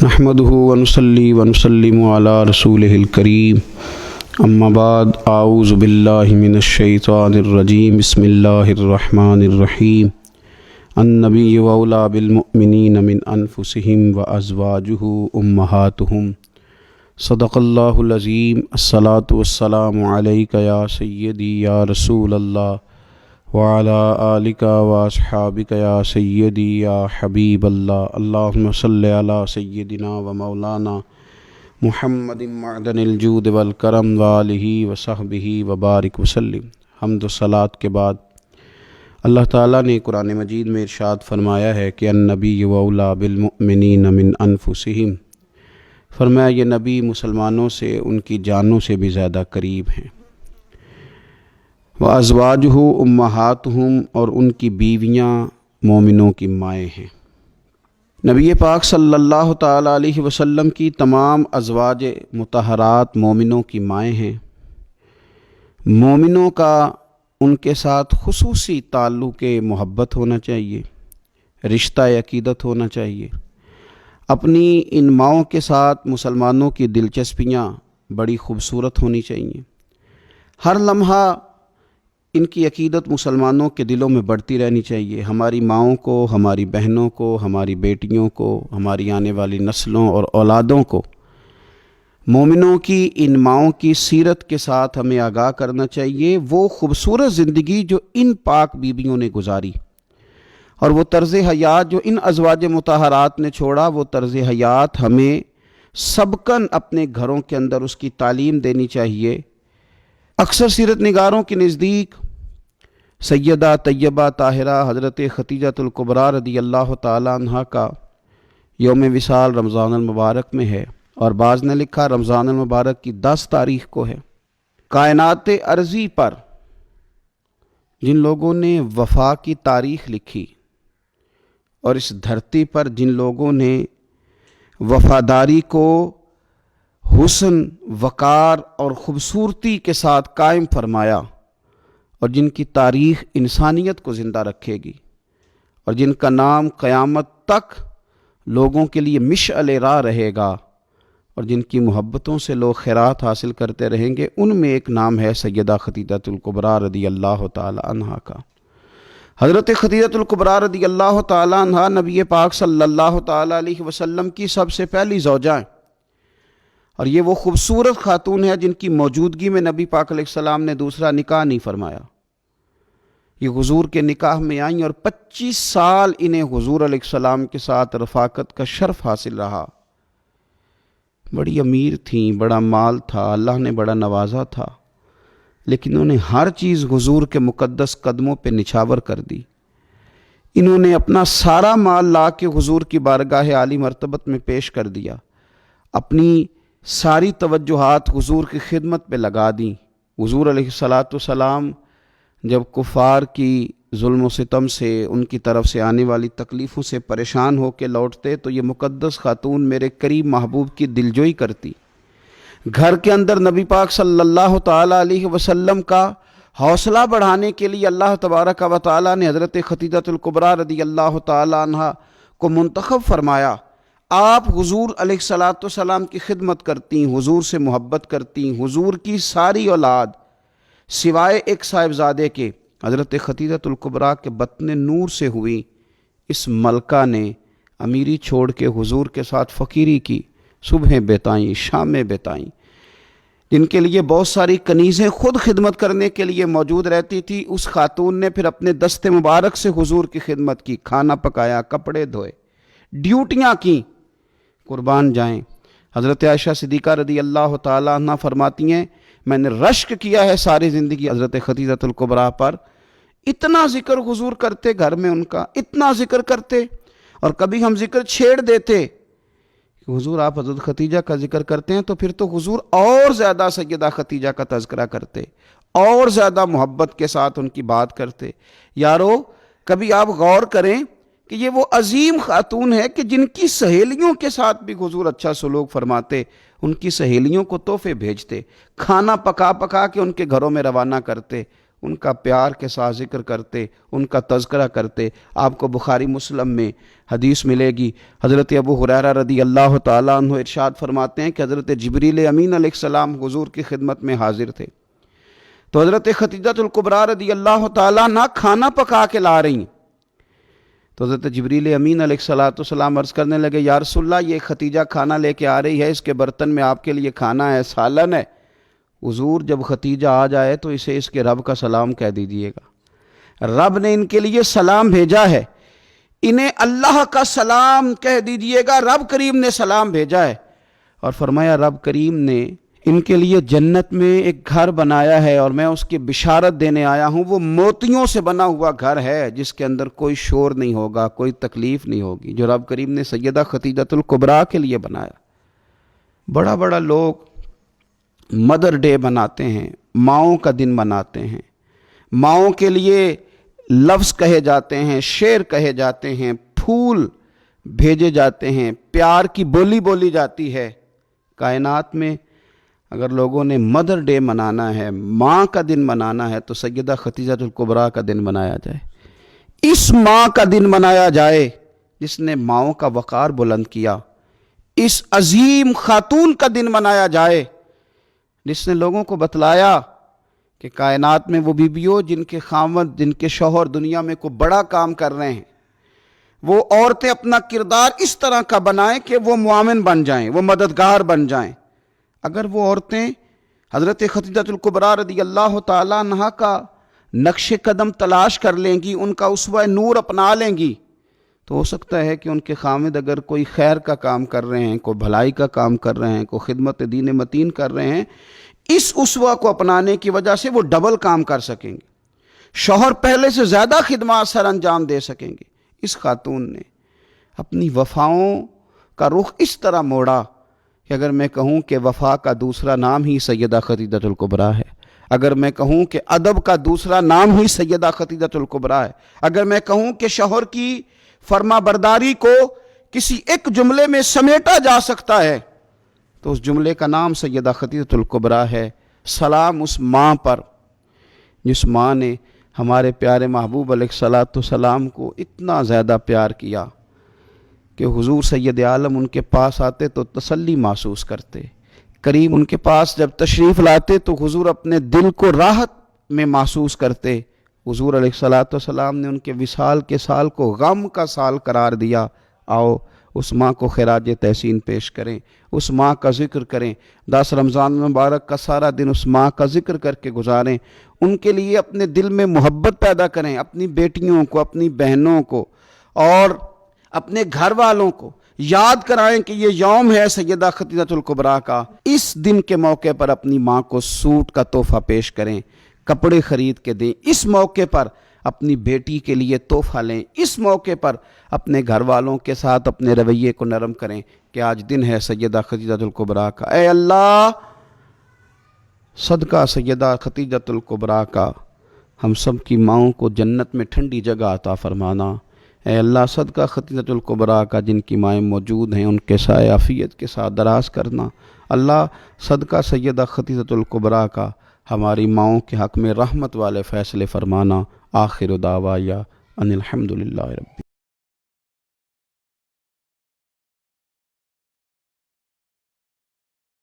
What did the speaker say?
نحمده ونصلي ونسلم على رسوله الكريم اما بعد اعوذ باللہ من الشیطان الرجیم بسم اللہ الرحمن الرحیم النبی اولی بالمؤمنین من انفسهم وازواجہ امہاتہم صدق اللہ العظیم الصلاۃ والسلام علیک یا سیدی یا رسول اللہ وعلی آلک واصحابک یا سیدی یا حبیب اللہ اللہم صلی علی سیدنا و مولانا محمد معدن الجود والکرم وآلہ وصحبہ وبارک وسلم۔ حمد و صلاۃ کے بعد اللہ تعالیٰ نے قرآن مجید میں ارشاد فرمایا ہے کہ النبی اولی بالمؤمنین من انفسہم، فرمایا یہ نبی مسلمانوں سے ان کی جانوں سے بھی زیادہ قریب ہیں۔ وازواجہ امہاتہم، اور ان کی بیویاں مومنوں کی مائیں ہیں۔ نبی پاک صلی اللہ تعالیٰ علیہ وسلم کی تمام ازواج مطہرات مومنوں کی مائیں ہیں۔ مومنوں کا ان کے ساتھ خصوصی تعلق محبت ہونا چاہیے، رشتہ عقیدت ہونا چاہیے۔ اپنی ان ماؤں کے ساتھ مسلمانوں کی دلچسپیاں بڑی خوبصورت ہونی چاہیے۔ ہر لمحہ ان کی عقیدت مسلمانوں کے دلوں میں بڑھتی رہنی چاہیے۔ ہماری ماؤں کو، ہماری بہنوں کو، ہماری بیٹیوں کو، ہماری آنے والی نسلوں اور اولادوں کو مومنوں کی ان ماؤں کی سیرت کے ساتھ ہمیں آگاہ کرنا چاہیے۔ وہ خوبصورت زندگی جو ان پاک بیویوں نے گزاری اور وہ طرز حیات جو ان ازواج مطہرات نے چھوڑا، وہ طرز حیات ہمیں سبقاً اپنے گھروں کے اندر اس کی تعلیم دینی چاہیے۔ اکثر سیرت نگاروں کے نزدیک سیدہ طیبہ طاہرہ حضرت خدیجہ الکبریٰ رضی اللہ تعالیٰ عنہ کا یوم وصال رمضان المبارک میں ہے، اور بعض نے لکھا رمضان المبارک کی 10 تاریخ کو ہے۔ کائنات ارضی پر جن لوگوں نے وفا کی تاریخ لکھی اور اس دھرتی پر جن لوگوں نے وفاداری کو حسن، وقار اور خوبصورتی کے ساتھ قائم فرمایا، اور جن کی تاریخ انسانیت کو زندہ رکھے گی، اور جن کا نام قیامت تک لوگوں کے لیے مشعل راہ رہے گا، اور جن کی محبتوں سے لوگ خیرات حاصل کرتے رہیں گے، ان میں ایک نام ہے سیدہ خدیجہ الکبریٰ رضی اللہ تعالی عنہا کا۔ حضرت خدیجہ الکبریٰ رضی اللہ تعالی عنہا نبی پاک صلی اللہ تعالی علیہ وسلم کی سب سے پہلی زوجہ ہیں، اور یہ وہ خوبصورت خاتون ہے جن کی موجودگی میں نبی پاک علیہ السلام نے دوسرا نکاح نہیں فرمایا۔ یہ حضور کے نکاح میں آئیں اور 25 سال انہیں حضور علیہ السلام کے ساتھ رفاقت کا شرف حاصل رہا۔ بڑی امیر تھیں، بڑا مال تھا، اللہ نے بڑا نوازا تھا، لیکن انہوں نے ہر چیز حضور کے مقدس قدموں پہ نچھاور کر دی۔ انہوں نے اپنا سارا مال لا کے حضور کی بارگاہ عالی مرتبت میں پیش کر دیا، اپنی ساری توجہات حضور کی خدمت پہ لگا دیں۔ حضور علیہ السلام جب کفار کی ظلم و ستم سے، ان کی طرف سے آنے والی تکلیفوں سے پریشان ہو کے لوٹتے تو یہ مقدس خاتون میرے قریب محبوب کی دلجوئی کرتی۔ گھر کے اندر نبی پاک صلی اللہ تعالیٰ علیہ وسلم کا حوصلہ بڑھانے کے لیے اللہ تبارک و تعالیٰ نے حضرت خدیجہ الکبریٰ رضی اللہ تعالیٰ عنہ کو منتخب فرمایا۔ آپ حضور علیہ السلام کی خدمت کرتی، حضور سے محبت کرتی، حضور کی ساری اولاد سوائے ایک صاحبزادے کے حضرت خدیجہ الکبریٰ کے بطن نور سے ہوئی۔ اس ملکہ نے امیری چھوڑ کے حضور کے ساتھ فقیری کی، صبحیں بتائیں، شامیں بتائیں، جن کے لیے بہت ساری کنیزیں خود خدمت کرنے کے لیے موجود رہتی تھی۔ اس خاتون نے پھر اپنے دست مبارک سے حضور کی خدمت کی، کھانا پکایا، کپڑے دھوئے، ڈیوٹیاں کیں۔ قربان جائیں، حضرت عائشہ صدیقہ رضی اللہ تعالیٰ عنہ فرماتی ہیں میں نے رشک کیا ہے ساری زندگی حضرت خدیجہ الکبریٰ پر۔ اتنا ذکر حضور کرتے گھر میں، ان کا اتنا ذکر کرتے، اور کبھی ہم ذکر چھیڑ دیتے کہ حضور آپ حضرت خدیجہ کا ذکر کرتے ہیں، تو پھر تو حضور اور زیادہ سیدہ خدیجہ کا تذکرہ کرتے، اور زیادہ محبت کے ساتھ ان کی بات کرتے۔ یارو کبھی آپ غور کریں کہ یہ وہ عظیم خاتون ہے کہ جن کی سہیلیوں کے ساتھ بھی حضور اچھا سلوک فرماتے، ان کی سہیلیوں کو تحفے بھیجتے، کھانا پکا پکا کے ان کے گھروں میں روانہ کرتے، ان کا پیار کے ساتھ ذکر کرتے، ان کا تذکرہ کرتے۔ آپ کو بخاری مسلم میں حدیث ملے گی، حضرت ابو ہریرہ رضی اللہ تعالیٰ عنہ ارشاد فرماتے ہیں کہ حضرت جبریل امین علیہ السلام حضور کی خدمت میں حاضر تھے، تو حضرت خدیجہ الکبریٰ رضی اللہ تعالیٰ عنہ کھانا پکا کے لا رہی ہیں، تو حضرت جبریل امین علیہ السلام عرض کرنے لگے، یا رسول اللہ یہ خدیجہ کھانا لے کے آ رہی ہے، اس کے برتن میں آپ کے لیے کھانا ہے، سالن ہے، حضور جب خدیجہ آ جائے تو اسے اس کے رب کا سلام کہہ دیجئے گا، رب نے ان کے لیے سلام بھیجا ہے، انہیں اللہ کا سلام کہہ دیجئے گا، رب کریم نے سلام بھیجا ہے۔ اور فرمایا رب کریم نے ان کے لیے جنت میں ایک گھر بنایا ہے اور میں اس کی بشارت دینے آیا ہوں، وہ موتیوں سے بنا ہوا گھر ہے جس کے اندر کوئی شور نہیں ہوگا، کوئی تکلیف نہیں ہوگی، جو رب کریم نے سیدہ خدیجہ الکبریٰ کے لیے بنایا۔ بڑا بڑا لوگ مدر ڈے مناتے ہیں، ماؤں کا دن مناتے ہیں، ماؤں کے لیے لفظ کہے جاتے ہیں، شعر کہے جاتے ہیں، پھول بھیجے جاتے ہیں، پیار کی بولی بولی جاتی ہے۔ کائنات میں اگر لوگوں نے مدر ڈے منانا ہے، ماں کا دن منانا ہے، تو سیدہ خدیجہ الکبریٰ کا دن منایا جائے، اس ماں کا دن منایا جائے جس نے ماؤں کا وقار بلند کیا، اس عظیم خاتون کا دن منایا جائے جس نے لوگوں کو بتلایا کہ کائنات میں وہ بیویوں جن کے خاوند، جن کے شوہر دنیا میں کوئی بڑا کام کر رہے ہیں، وہ عورتیں اپنا کردار اس طرح کا بنائیں کہ وہ معاون بن جائیں، وہ مددگار بن جائیں۔ اگر وہ عورتیں حضرت خدیجہ الکبریٰ رضی اللہ تعالیٰ عنہا کا نقش قدم تلاش کر لیں گی، ان کا اسوہ نور اپنا لیں گی، تو ہو سکتا ہے کہ ان کے خامد اگر کوئی خیر کا کام کر رہے ہیں، کوئی بھلائی کا کام کر رہے ہیں، کوئی خدمت دین متین کر رہے ہیں، اس اسوہ کو اپنانے کی وجہ سے وہ ڈبل کام کر سکیں گے، شوہر پہلے سے زیادہ خدمات سر انجام دے سکیں گے۔ اس خاتون نے اپنی وفاؤں کا رخ اس طرح موڑا کہ اگر میں کہوں کہ وفا کا دوسرا نام ہی سیدہ خدیجہ الکبریٰ ہے، اگر میں کہوں کہ ادب کا دوسرا نام ہی سیدہ خدیجہ الکبریٰ ہے، اگر میں کہوں کہ شوہر کی فرما برداری کو کسی ایک جملے میں سمیٹا جا سکتا ہے، تو اس جملے کا نام سیدہ خدیجہ الکبریٰ ہے۔ سلام اس ماں پر جس ماں نے ہمارے پیارے محبوب علیہ السلام کو اتنا زیادہ پیار کیا کہ حضور سید عالم ان کے پاس آتے تو تسلی محسوس کرتے، کریم ان کے پاس جب تشریف لاتے تو حضور اپنے دل کو راحت میں محسوس کرتے۔ حضور علیہ السلام نے ان کے وصال کے سال کو غم کا سال قرار دیا۔ آؤ اس ماں کو خراج تحسین پیش کریں، اس ماں کا ذکر کریں، 10 رمضان مبارک کا سارا دن اس ماں کا ذکر کر کے گزاریں، ان کے لیے اپنے دل میں محبت پیدا کریں، اپنی بیٹیوں کو، اپنی بہنوں کو اور اپنے گھر والوں کو یاد کرائیں کہ یہ یوم ہے سیدہ خدیجہ الکبریٰ کا۔ اس دن کے موقع پر اپنی ماں کو سوٹ کا تحفہ پیش کریں، کپڑے خرید کے دیں، اس موقع پر اپنی بیٹی کے لیے تحفہ لیں، اس موقع پر اپنے گھر والوں کے ساتھ اپنے رویے کو نرم کریں کہ آج دن ہے سیدہ خدیجہ الکبریٰ کا۔ اے اللہ صدقہ سیدہ خدیجہ الکبریٰ کا ہم سب کی ماؤں کو جنت میں ٹھنڈی جگہ عطا فرمانا۔ اے اللہ صدقہ خدیجہ الکبریٰ کا جن کی مائیں موجود ہیں ان کے سائے عافیت کے ساتھ دراز کرنا۔ اللہ صدقہ سیدہ خدیجہ الکبریٰ کا ہماری ماؤں کے حق میں رحمت والے فیصلے فرمانا۔ آخر دعوایا ان الحمدللہ رب